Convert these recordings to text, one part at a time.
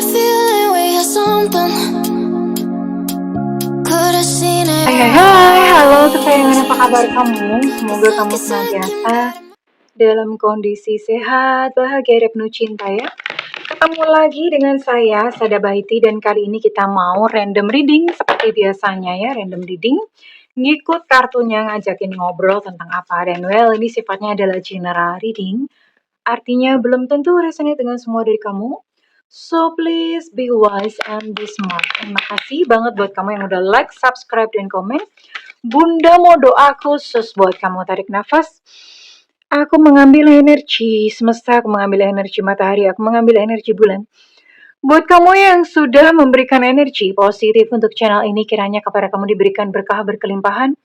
feeling we had something. Could have seen it. Hai, halo kesayangan, apa kabar kamu? Semoga kamu senantiasa dalam kondisi sehat, bahagia, dan penuh cinta ya. Ketemu lagi dengan saya, Sada Baiti, dan kali ini kita mau random reading seperti biasanya ya, random reading. Ngikut kartunya ngajakin ngobrol tentang apa, dan ini sifatnya adalah general reading. Artinya belum tentu resonate dengan semua dari kamu. So please be wise and be smart. Terima kasih banget buat kamu yang udah like, subscribe, dan komen. Bunda mau doa khusus buat kamu. Tarik nafas. Aku mengambil energi semesta, aku mengambil energi matahari, aku mengambil energi bulan. Buat kamu yang sudah memberikan energi positif untuk channel ini, kiranya kepada kamu diberikan berkah berkelimpahan,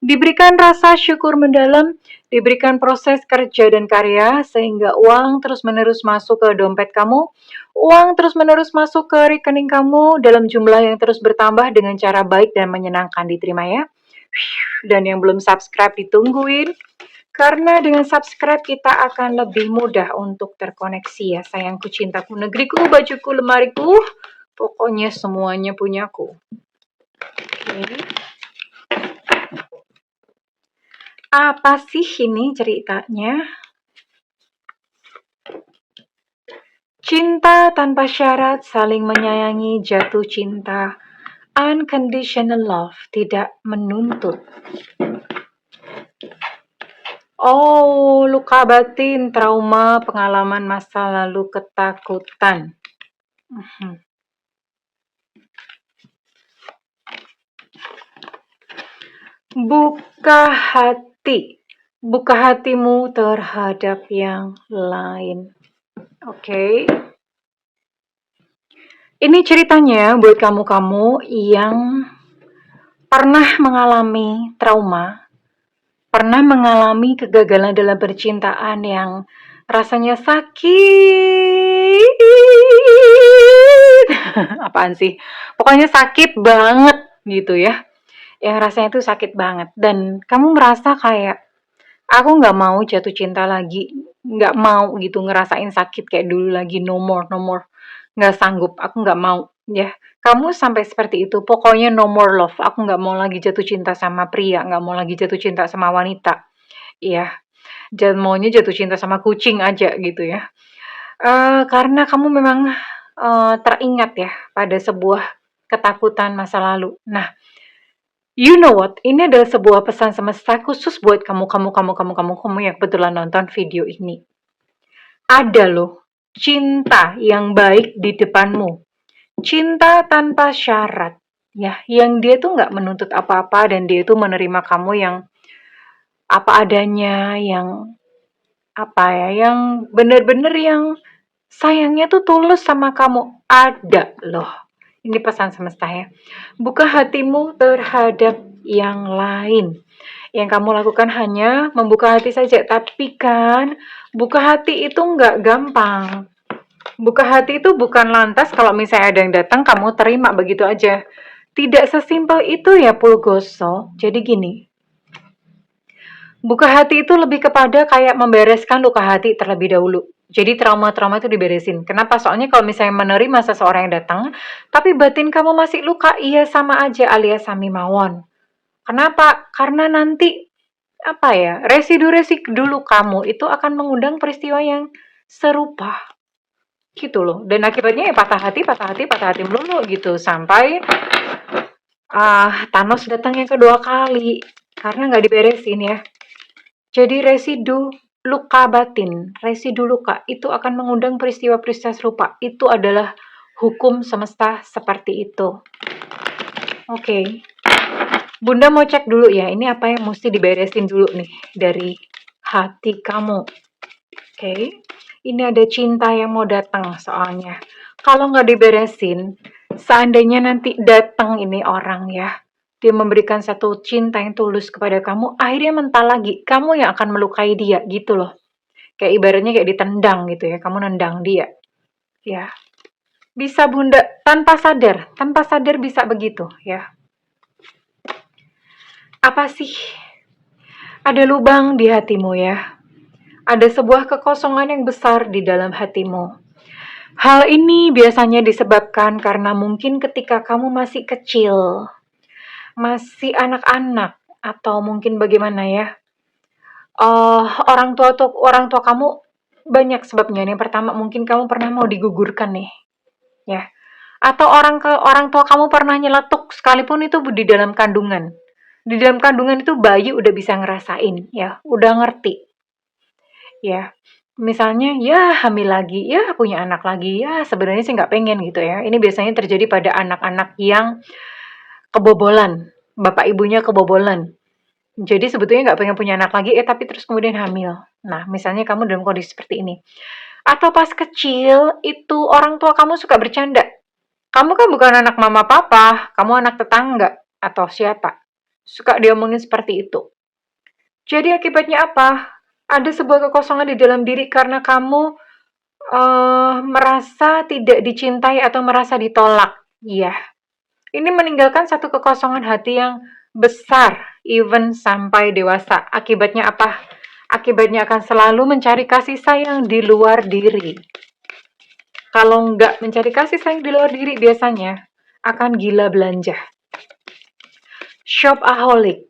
diberikan rasa syukur mendalam, diberikan proses kerja dan karya, sehingga uang terus-menerus masuk ke dompet kamu, uang terus-menerus masuk ke rekening kamu dalam jumlah yang terus bertambah dengan cara baik dan menyenangkan. Diterima ya. Dan yang belum subscribe ditungguin, karena dengan subscribe kita akan lebih mudah untuk terkoneksi ya. Sayangku, cintaku, negeriku, bajuku, lemariku, pokoknya semuanya punyaku. Oke. Apa sih ini ceritanya? Cinta tanpa syarat, saling menyayangi, jatuh cinta. Unconditional love, tidak menuntut. Oh, luka batin, trauma, pengalaman masa lalu, ketakutan. Buka hati. Buka hatimu terhadap yang lain. Oke. Ini ceritanya buat kamu-kamu yang pernah mengalami trauma, pernah mengalami kegagalan dalam percintaan yang rasanya sakit. Apaan sih? Pokoknya sakit banget gitu ya. Yang rasanya itu sakit banget. Dan kamu merasa kayak, aku nggak mau jatuh cinta lagi, nggak mau gitu ngerasain sakit kayak dulu lagi, no more, nggak sanggup, aku nggak mau ya. Kamu sampai seperti itu, pokoknya no more love, aku nggak mau lagi jatuh cinta sama pria, nggak mau lagi jatuh cinta sama wanita, iya. Dan maunya jatuh cinta sama kucing aja gitu ya. Karena kamu memang teringat ya pada sebuah ketakutan masa lalu. Nah, you know what? Ini adalah sebuah pesan semesta khusus buat kamu yang kebetulan nonton video ini. Ada loh cinta yang baik di depanmu. Cinta tanpa syarat. Ya, yang dia tuh nggak menuntut apa-apa dan dia tuh menerima kamu yang apa adanya, yang apa ya, yang bener-bener yang sayangnya tuh tulus sama kamu. Ada loh. Ini pesan semesta ya. Buka hatimu terhadap yang lain. Yang kamu lakukan hanya membuka hati saja. Tapi kan, buka hati itu nggak gampang. Buka hati itu bukan lantas kalau misalnya ada yang datang, kamu terima begitu aja. Tidak sesimpel itu ya, Pulgoso. Jadi gini, buka hati itu lebih kepada kayak membereskan luka hati terlebih dahulu. Jadi trauma-trauma itu diberesin. Kenapa? Soalnya kalau misalnya menerima seseorang yang datang, tapi batin kamu masih luka, iya sama aja alias sami mawon. Kenapa? Karena nanti apa ya, residu-residu kamu itu akan mengundang peristiwa yang serupa gitu loh. Dan akibatnya ya patah hati melulu gitu sampai Thanos datang yang kedua kali karena nggak diberesin ya. Jadi residu luka batin, residu luka itu akan mengundang peristiwa-peristiwa serupa. Itu adalah hukum semesta seperti itu. Oke. Bunda mau cek dulu ya, ini apa yang mesti diberesin dulu nih dari hati kamu. Oke. Ini ada cinta yang mau datang soalnya. Kalau nggak diberesin, seandainya nanti datang ini orang ya, dia memberikan satu cinta yang tulus kepada kamu, akhirnya mental lagi, kamu yang akan melukai dia gitu loh. Kayak ibaratnya kayak ditendang gitu ya, kamu nendang dia. Ya. Bisa Bunda, tanpa sadar bisa begitu ya. Apa sih? Ada lubang di hatimu ya. Ada sebuah kekosongan yang besar di dalam hatimu. Hal ini biasanya disebabkan karena mungkin ketika kamu masih kecil, masih anak-anak, atau mungkin bagaimana ya, orang tua kamu banyak sebabnya. Yang pertama mungkin kamu pernah mau digugurkan nih, ya. Atau orang tua kamu pernah nyeletuk sekalipun itu di dalam kandungan. Di dalam kandungan itu bayi udah bisa ngerasain, ya, udah ngerti, ya. Misalnya, ya hamil lagi, ya punya anak lagi, ya sebenarnya sih nggak pengen gitu ya. Ini biasanya terjadi pada anak-anak yang kebobolan, bapak ibunya kebobolan. Jadi sebetulnya nggak pengen punya anak lagi, tapi terus kemudian hamil. Nah, misalnya kamu dalam kondisi seperti ini. Atau pas kecil, itu orang tua kamu suka bercanda. Kamu kan bukan anak mama papa, kamu anak tetangga atau siapa. Suka diomongin seperti itu. Jadi akibatnya apa? Ada sebuah kekosongan di dalam diri karena kamu merasa tidak dicintai atau merasa ditolak. Iya. Ini meninggalkan satu kekosongan hati yang besar, even sampai dewasa. Akibatnya apa? Akibatnya akan selalu mencari kasih sayang di luar diri. Kalau nggak mencari kasih sayang di luar diri, biasanya akan gila belanja. Shopaholic.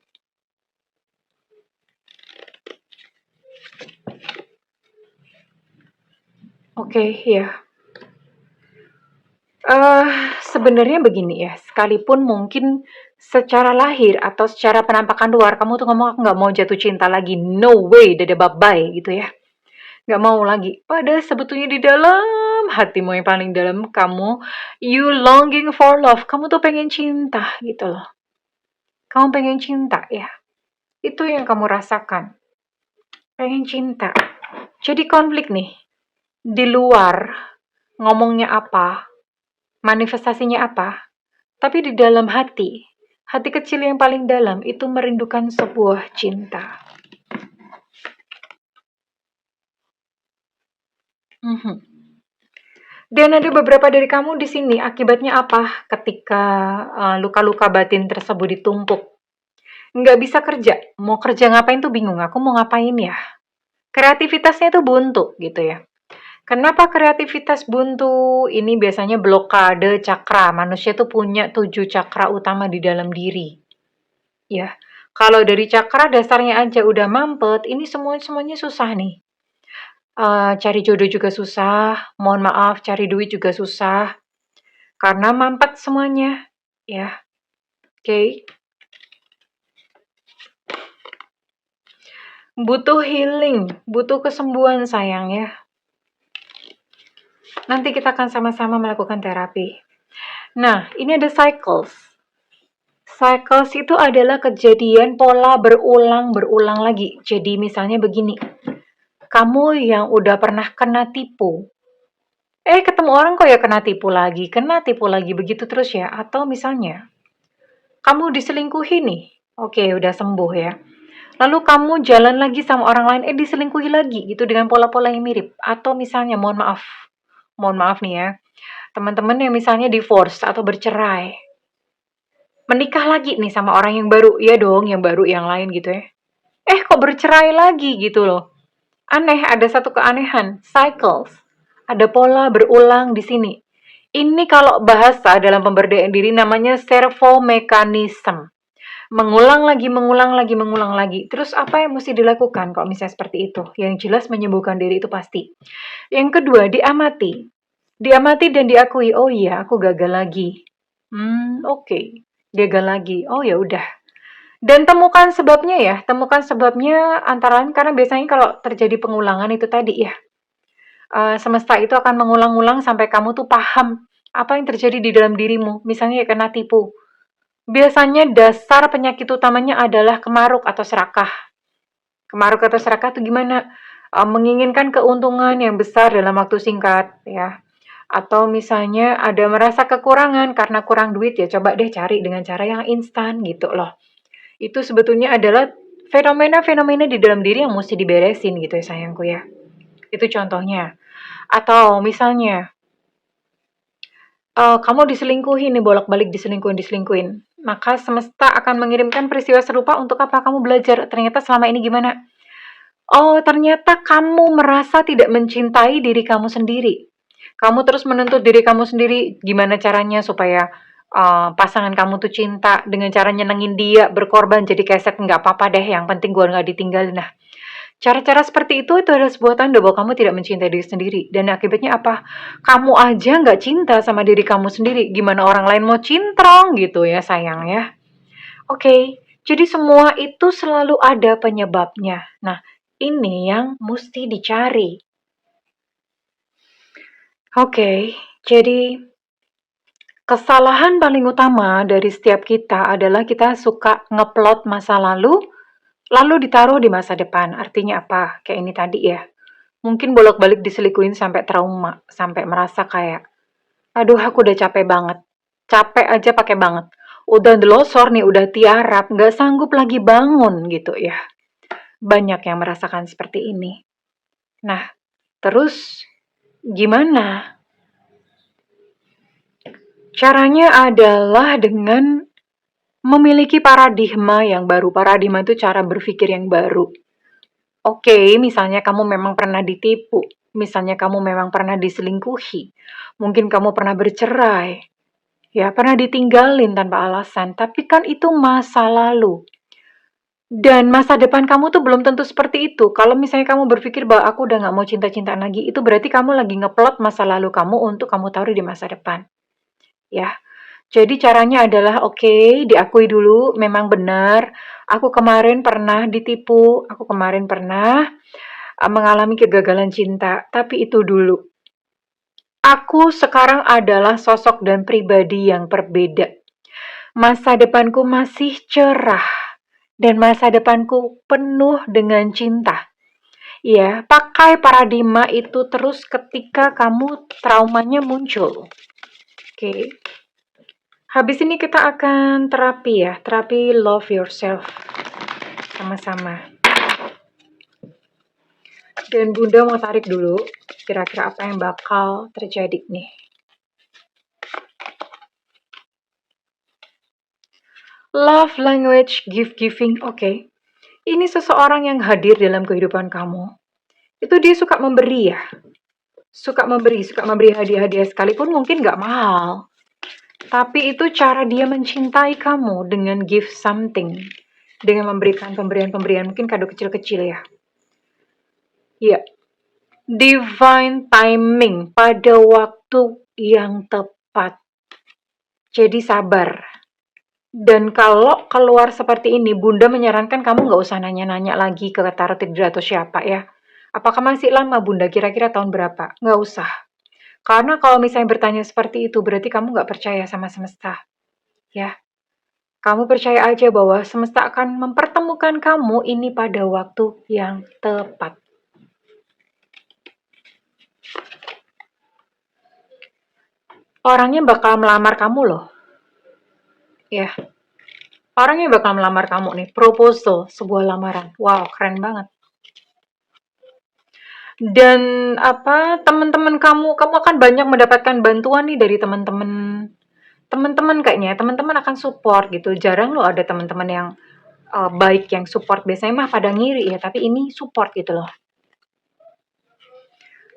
Oke, ya. Sebenarnya begini ya, sekalipun mungkin secara lahir atau secara penampakan luar kamu tuh ngomong, "Aku nggak mau jatuh cinta lagi, no way, dadah bye-bye," gitu ya. Nggak mau lagi. Padahal sebetulnya di dalam hatimu yang paling dalam kamu, you longing for love. Kamu tuh pengen cinta gitu loh. Kamu pengen cinta ya. Itu yang kamu rasakan. Pengen cinta. Jadi konflik nih. Di luar ngomongnya apa, manifestasinya apa, tapi di dalam hati, hati kecil yang paling dalam itu merindukan sebuah cinta. Mhm. Dan ada beberapa dari kamu di sini, akibatnya apa ketika luka-luka batin tersebut ditumpuk? Nggak bisa kerja, mau kerja ngapain tuh bingung, aku mau ngapain ya? Kreativitasnya tuh buntu gitu ya. Kenapa kreativitas buntu? Ini biasanya blokade cakra. Manusia tuh punya 7 cakra utama di dalam diri. Ya, kalau dari cakra dasarnya aja udah mampet, ini semuanya susah nih. Cari jodoh juga susah, mohon maaf, cari duit juga susah, karena mampet semuanya, ya. Oke. Butuh healing, butuh kesembuhan sayang ya. Nanti kita akan sama-sama melakukan terapi. Nah, ini ada cycles. Cycles itu adalah kejadian pola berulang-berulang lagi. Jadi misalnya begini, kamu yang udah pernah kena tipu, ketemu orang kok ya kena tipu lagi, begitu terus ya. Atau misalnya, kamu diselingkuhi nih, oke udah sembuh ya. Lalu kamu jalan lagi sama orang lain, diselingkuhi lagi gitu dengan pola-pola yang mirip. Atau misalnya, mohon maaf nih ya, teman-teman yang misalnya divorce atau bercerai, menikah lagi nih sama orang yang baru, ya dong, yang baru yang lain gitu ya. Kok bercerai lagi gitu loh. Aneh, ada satu keanehan, cycles. Ada pola berulang di sini. Ini kalau bahasa dalam pemberdayaan diri namanya servo mekanisme. Mengulang lagi, mengulang lagi, mengulang lagi. Terus apa yang mesti dilakukan kalau misalnya seperti itu? Yang jelas menyembuhkan diri itu pasti. Yang kedua, diamati. Diamati dan diakui, oh iya aku gagal lagi. Oke. Gagal lagi. Oh ya udah. Dan temukan sebabnya ya. Temukan sebabnya antara lain karena biasanya kalau terjadi pengulangan itu tadi ya. Semesta itu akan mengulang-ulang sampai kamu tuh paham apa yang terjadi di dalam dirimu. Misalnya ya kena tipu. Biasanya dasar penyakit utamanya adalah kemaruk atau serakah. Kemaruk atau serakah itu gimana? Menginginkan keuntungan yang besar dalam waktu singkat, ya. Atau misalnya ada merasa kekurangan karena kurang duit, ya coba deh cari dengan cara yang instan gitu loh. Itu sebetulnya adalah fenomena-fenomena di dalam diri yang mesti diberesin gitu ya sayangku ya. Itu contohnya. Atau misalnya, kamu diselingkuhin nih, bolak-balik diselingkuhin. Maka semesta akan mengirimkan peristiwa serupa untuk apa? Kamu belajar, ternyata selama ini gimana? Oh, ternyata kamu merasa tidak mencintai diri kamu sendiri. Kamu terus menuntut diri kamu sendiri, gimana caranya supaya pasangan kamu tuh cinta dengan cara nyenengin dia, berkorban jadi keset, nggak apa-apa deh, yang penting gue nggak ditinggalin. Nah, cara-cara seperti itu adalah sebuah tanda bahwa kamu tidak mencintai diri sendiri. Dan akibatnya apa? Kamu aja nggak cinta sama diri kamu sendiri. Gimana orang lain mau cintrong gitu ya sayang ya. Oke, jadi semua itu selalu ada penyebabnya. Nah, ini yang mesti dicari. Oke, jadi kesalahan paling utama dari setiap kita adalah kita suka ngeplot masa lalu ditaruh di masa depan. Artinya apa? Kayak ini tadi ya. Mungkin bolak-balik diselingkuhin sampai trauma, sampai merasa kayak, aduh aku udah capek banget. Capek aja pakai banget. Udah delosor nih, udah tiarap, nggak sanggup lagi bangun gitu ya. Banyak yang merasakan seperti ini. Nah, terus gimana? Caranya adalah dengan memiliki paradigma yang baru. Paradigma itu cara berpikir yang baru. Oke, misalnya kamu memang pernah ditipu, misalnya kamu memang pernah diselingkuhi, mungkin kamu pernah bercerai, ya pernah ditinggalin tanpa alasan, tapi kan itu masa lalu. Dan masa depan kamu tuh belum tentu seperti itu. Kalau misalnya kamu berpikir bahwa aku udah gak mau cinta-cintaan lagi, itu berarti kamu lagi ngeplot masa lalu kamu untuk kamu taruh di masa depan. Ya, jadi caranya adalah oke, diakui dulu memang benar, aku kemarin pernah ditipu, aku kemarin pernah mengalami kegagalan cinta, tapi itu dulu. Aku sekarang adalah sosok dan pribadi yang berbeda. Masa depanku masih cerah dan masa depanku penuh dengan cinta. Ya, pakai paradigma itu terus ketika kamu traumanya muncul. Oke. Habis ini kita akan terapi ya, terapi love yourself. Sama-sama. Dan Bunda mau tarik dulu, kira-kira apa yang bakal terjadi nih. Love language gift-giving, oke. Ini seseorang yang hadir dalam kehidupan kamu. Itu dia suka memberi ya. Suka memberi hadiah-hadiah sekalipun mungkin gak mahal. Tapi itu cara dia mencintai kamu dengan give something. Dengan memberikan pemberian-pemberian, mungkin kado kecil-kecil ya. Ya, divine timing pada waktu yang tepat. Jadi sabar. Dan kalau keluar seperti ini, Bunda menyarankan kamu nggak usah nanya-nanya lagi ke tarot tidur atau siapa ya. Apakah masih lama Bunda? Kira-kira tahun berapa? Nggak usah. Karena kalau misalnya bertanya seperti itu, berarti kamu nggak percaya sama semesta. Ya, kamu percaya aja bahwa semesta akan mempertemukan kamu ini pada waktu yang tepat. Orangnya bakal melamar kamu loh. Ya, orangnya bakal melamar kamu nih. Proposal, sebuah lamaran. Wow, keren banget. Dan teman-teman kamu akan banyak mendapatkan bantuan nih dari teman-teman kayaknya. Teman-teman akan support gitu. Jarang loh ada teman-teman yang baik yang support. Biasanya mah pada ngiri ya, tapi ini support gitu loh.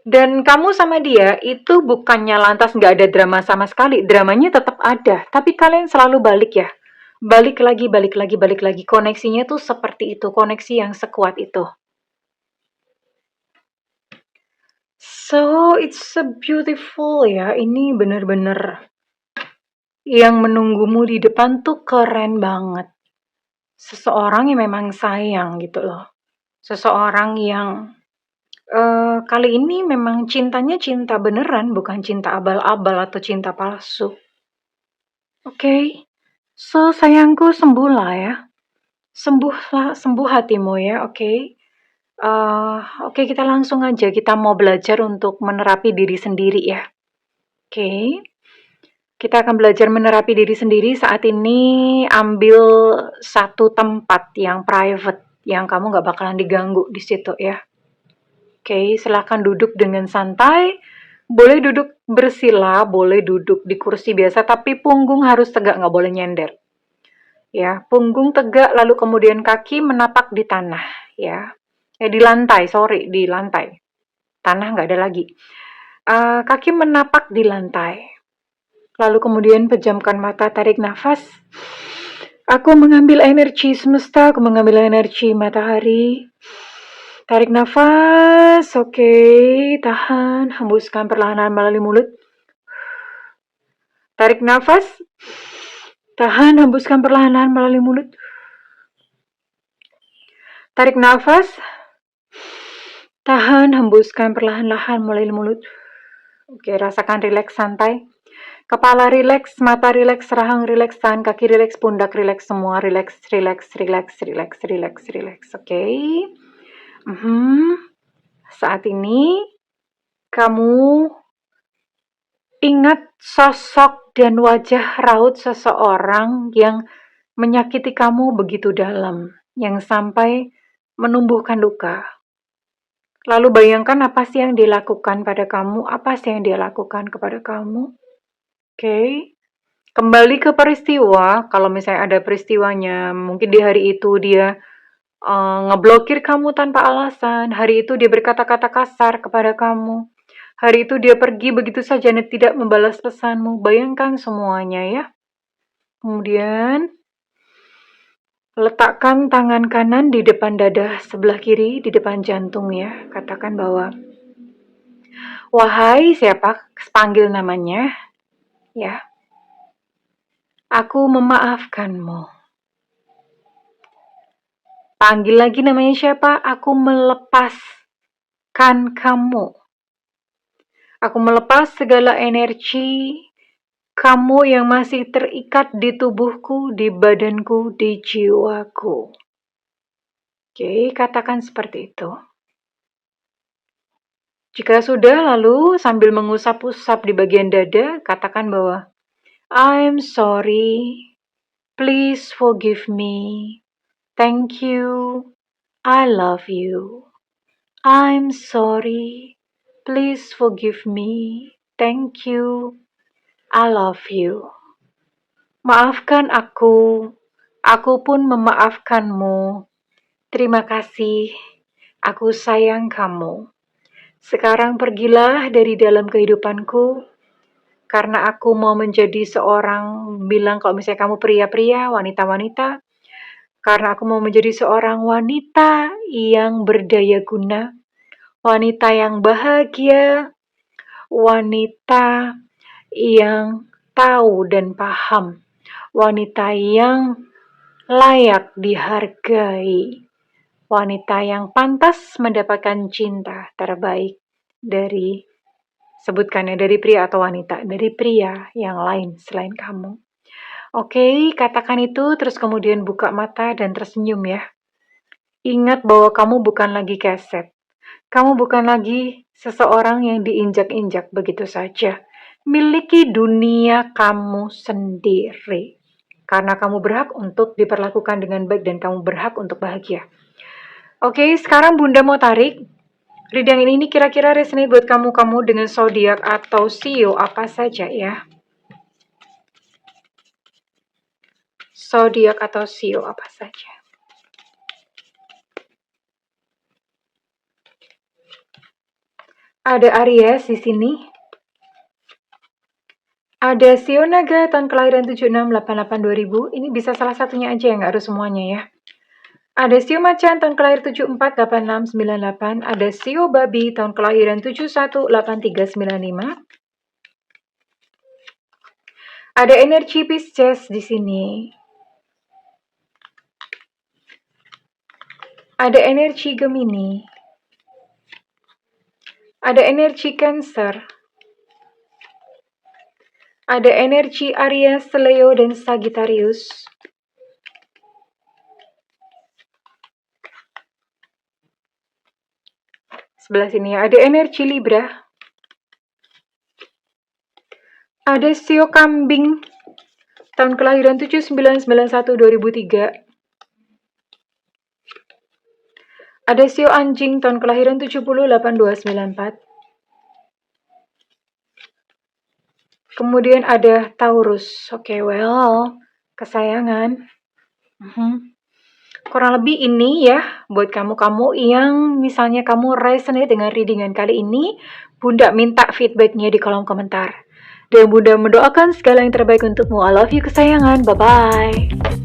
Dan kamu sama dia itu bukannya lantas nggak ada drama sama sekali. Dramanya tetap ada, tapi kalian selalu balik ya. Balik lagi, balik lagi, balik lagi. Koneksinya tuh seperti itu, koneksi yang sekuat itu. So, it's a beautiful ya. Ini bener-bener yang menunggumu di depan tuh keren banget. Seseorang yang memang sayang gitu loh. Seseorang yang kali ini memang cintanya cinta beneran, bukan cinta abal-abal atau cinta palsu. Oke. So, sayangku sembuhlah ya. Sembuh hatimu ya, oke. Oke, kita langsung aja. Kita mau belajar untuk menerapi diri sendiri ya. Oke. Kita akan belajar menerapi diri sendiri. Saat ini ambil satu tempat yang private, yang kamu gak bakalan diganggu di situ ya. Oke, silakan duduk dengan santai. Boleh duduk bersila, boleh duduk di kursi biasa, tapi punggung harus tegak, nggak boleh nyender. Ya, punggung tegak, lalu kemudian kaki menapak di tanah, ya. Di lantai, di lantai. Tanah nggak ada lagi. Kaki menapak di lantai. Lalu kemudian pejamkan mata, tarik nafas. Aku mengambil energi semesta, aku mengambil energi matahari. Tarik nafas, oke, tahan, hembuskan perlahan-lahan melalui mulut. Tarik nafas, tahan, hembuskan perlahan-lahan melalui mulut. Tarik nafas, tahan, hembuskan perlahan-lahan melalui mulut. Oke, rasakan rileks santai. Kepala rileks, mata rileks, rahang rileks, tangan kaki rileks, pundak rileks, semua rileks, rileks, rileks, rileks, rileks, rileks. Oke. Saat ini kamu ingat sosok dan wajah raut seseorang yang menyakiti kamu begitu dalam, yang sampai menumbuhkan luka. Lalu bayangkan apa sih yang dilakukan pada kamu, apa sih yang dia lakukan kepada kamu. Oke. Kembali ke peristiwa, kalau misalnya ada peristiwanya, mungkin di hari itu dia ngeblokir kamu tanpa alasan, hari itu dia berkata-kata kasar kepada kamu, hari itu dia pergi begitu saja dan tidak membalas pesanmu. Bayangkan semuanya ya. Kemudian letakkan tangan kanan di depan dada, sebelah kiri di depan jantung ya. Katakan bahwa, wahai siapa, panggil namanya ya. Aku memaafkanmu. Panggil lagi namanya siapa? Aku melepaskan kamu. Aku melepas segala energi kamu yang masih terikat di tubuhku, di badanku, di jiwaku. Oke, katakan seperti itu. Jika sudah, lalu sambil mengusap-usap di bagian dada, katakan bahwa I'm sorry, please forgive me, thank you, I love you. I'm sorry, please forgive me, thank you, I love you. Maafkan aku pun memaafkanmu. Terima kasih, aku sayang kamu. Sekarang pergilah dari dalam kehidupanku, karena aku mau menjadi seorang, bilang kalau misalnya kamu pria-pria, wanita-wanita, karena aku mau menjadi seorang wanita yang berdaya guna, wanita yang bahagia, wanita yang tahu dan paham, wanita yang layak dihargai, wanita yang pantas mendapatkan cinta terbaik dari, sebutkannya dari pria atau wanita, dari pria yang lain selain kamu. Oke, katakan itu, terus kemudian buka mata dan tersenyum ya. Ingat bahwa kamu bukan lagi keset. Kamu bukan lagi seseorang yang diinjak-injak begitu saja. Miliki dunia kamu sendiri. Karena kamu berhak untuk diperlakukan dengan baik dan kamu berhak untuk bahagia. Oke, sekarang Bunda mau tarik. Reading ini kira-kira resonate buat kamu dengan zodiak atau sio apa saja ya. Zodiak atau sio apa saja. Ada Aries di sini. Ada sio naga tahun kelahiran 7688 2000. Ini bisa salah satunya aja ya, nggak harus semuanya ya. Ada sio macan tahun kelahiran 748698. Ada sio babi tahun kelahiran 718395. Ada energi Pisces di sini. Ada energi Gemini. Ada energi Cancer. Ada energi Aries, Leo, dan Sagittarius. Sebelah sini ada energi Libra. Ada sio kambing tahun kelahiran 7991 2003. Ada sio anjing tahun kelahiran 708294. Kemudian ada Taurus. Oke, well, kesayangan. Kurang lebih ini ya, buat kamu-kamu yang misalnya kamu resonate dengan readingan kali ini, Bunda minta feedbacknya di kolom komentar. Dan Bunda mendoakan segala yang terbaik untukmu. I love you kesayangan. Bye-bye.